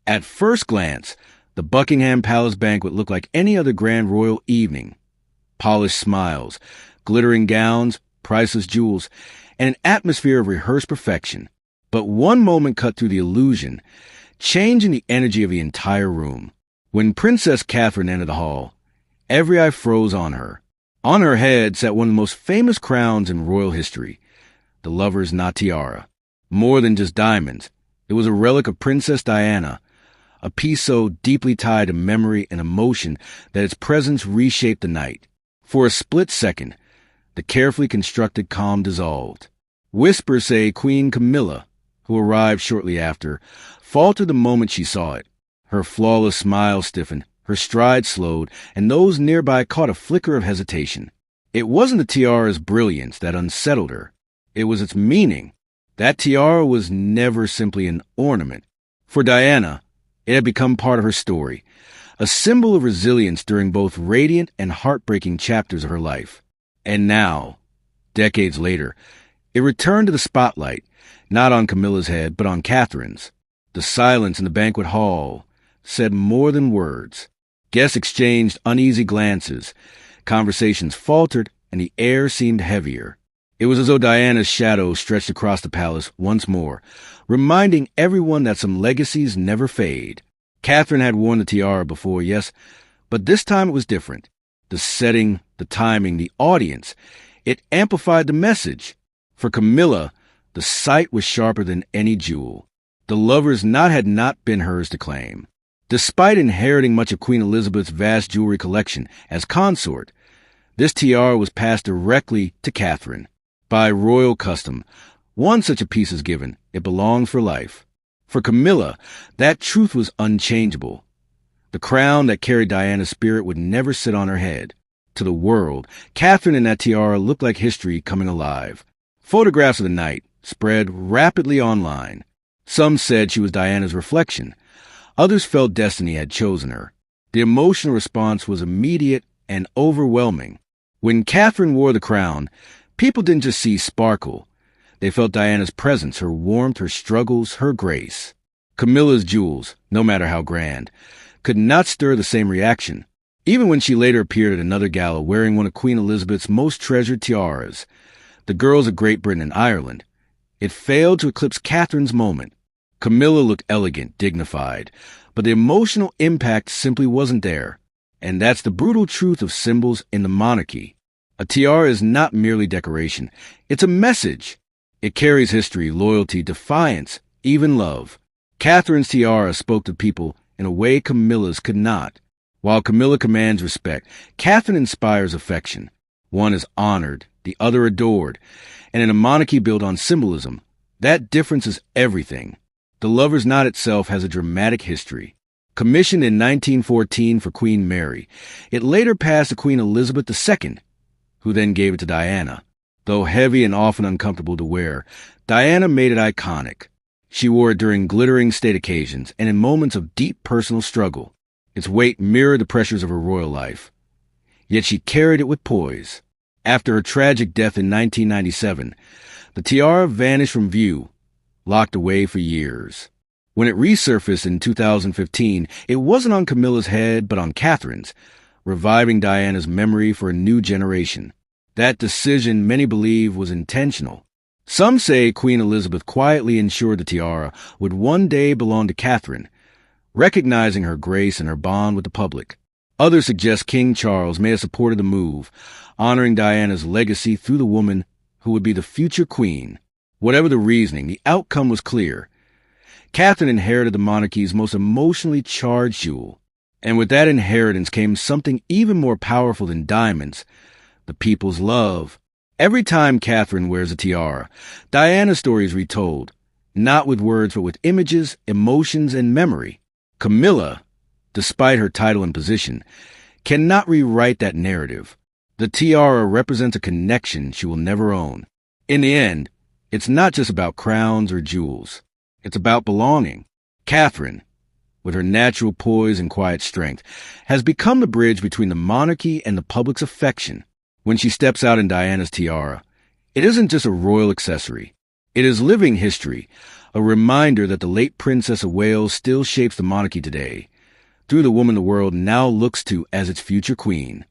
At first glance, the Buckingham Palace banquet looked like any other grand royal evening. Polished smiles, glittering gowns, priceless jewels, and an atmosphere of rehearsed perfection. But one moment cut through the illusion, changing the energy of the entire room. When Princess Catherine entered the hall, every eye froze on her. On her head sat one of the most famous crowns in royal history, the lover's knot tiara. More than just diamonds, it was a relic of Princess Diana, a piece so deeply tied to memory and emotion that its presence reshaped the night. For a split second, the carefully constructed calm dissolved. Whispers say Queen Camilla, who arrived shortly after, faltered the moment she saw it. Her flawless smile stiffened, her stride slowed, and those nearby caught a flicker of hesitation. It wasn't the tiara's brilliance that unsettled her. It was its meaning. That tiara was never simply an ornament. For Diana, it had become part of her story, a symbol of resilience during both radiant and heartbreaking chapters of her life. And now, decades later, it returned to the spotlight, not on Camilla's head, but on Catherine's. The silence in the banquet hall said more than words. Guests exchanged uneasy glances, conversations faltered, and the air seemed heavier. It was as though Diana's shadow stretched across the palace once more, reminding everyone that some legacies never fade. Catherine had worn the tiara before, yes, but this time it was different. The setting, the timing, the audience, it amplified the message. For Camilla, the sight was sharper than any jewel. The lover's knot had not been hers to claim. Despite inheriting much of Queen Elizabeth's vast jewelry collection as consort, this tiara was passed directly to Catherine. By royal custom, once such a piece is given, it belonged for life. For Camilla, that truth was unchangeable. The crown that carried Diana's spirit would never sit on her head. To the world, Catherine in that tiara looked like history coming alive. Photographs of the night spread rapidly online. Some said she was Diana's reflection. Others felt destiny had chosen her. The emotional response was immediate and overwhelming. When Catherine wore the crown, people didn't just see sparkle. They felt Diana's presence, her warmth, her struggles, her grace. Camilla's jewels, no matter how grand, could not stir the same reaction. Even when she later appeared at another gala wearing one of Queen Elizabeth's most treasured tiaras, the girls of Great Britain and Ireland, it failed to eclipse Catherine's moment. Camilla looked elegant, dignified, but the emotional impact simply wasn't there. And that's the brutal truth of symbols in the monarchy. A tiara is not merely decoration. It's a message. It carries history, loyalty, defiance, even love. Catherine's tiara spoke to people in a way Camilla's could not. While Camilla commands respect, Catherine inspires affection. One is honored, the other adored. And in a monarchy built on symbolism, that difference is everything. The lover's knot itself has a dramatic history. Commissioned in 1914 for Queen Mary, it later passed to Queen Elizabeth II, who then gave it to Diana. Though heavy and often uncomfortable to wear, Diana made it iconic. She wore it during glittering state occasions and in moments of deep personal struggle. Its weight mirrored the pressures of her royal life. Yet she carried it with poise. After her tragic death in 1997, the tiara vanished from view, locked away for years. When it resurfaced in 2015, it wasn't on Camilla's head but on Catherine's, reviving Diana's memory for a new generation. That decision, many believe, was intentional. Some say Queen Elizabeth quietly ensured the tiara would one day belong to Catherine, recognizing her grace and her bond with the public. Others suggest King Charles may have supported the move, honoring Diana's legacy through the woman who would be the future queen. Whatever the reasoning, the outcome was clear. Catherine inherited the monarchy's most emotionally charged jewel. And with that inheritance came something even more powerful than diamonds, the people's love. Every time Catherine wears a tiara, Diana's story is retold, not with words but with images, emotions, and memory. Camilla, despite her title and position, cannot rewrite that narrative. The tiara represents a connection she will never own. In the end, it's not just about crowns or jewels. It's about belonging. Catherine, with her natural poise and quiet strength, has become the bridge between the monarchy and the public's affection. When she steps out in Diana's tiara, it isn't just a royal accessory. It is living history, a reminder that the late Princess of Wales still shapes the monarchy today, through the woman the world now looks to as its future queen.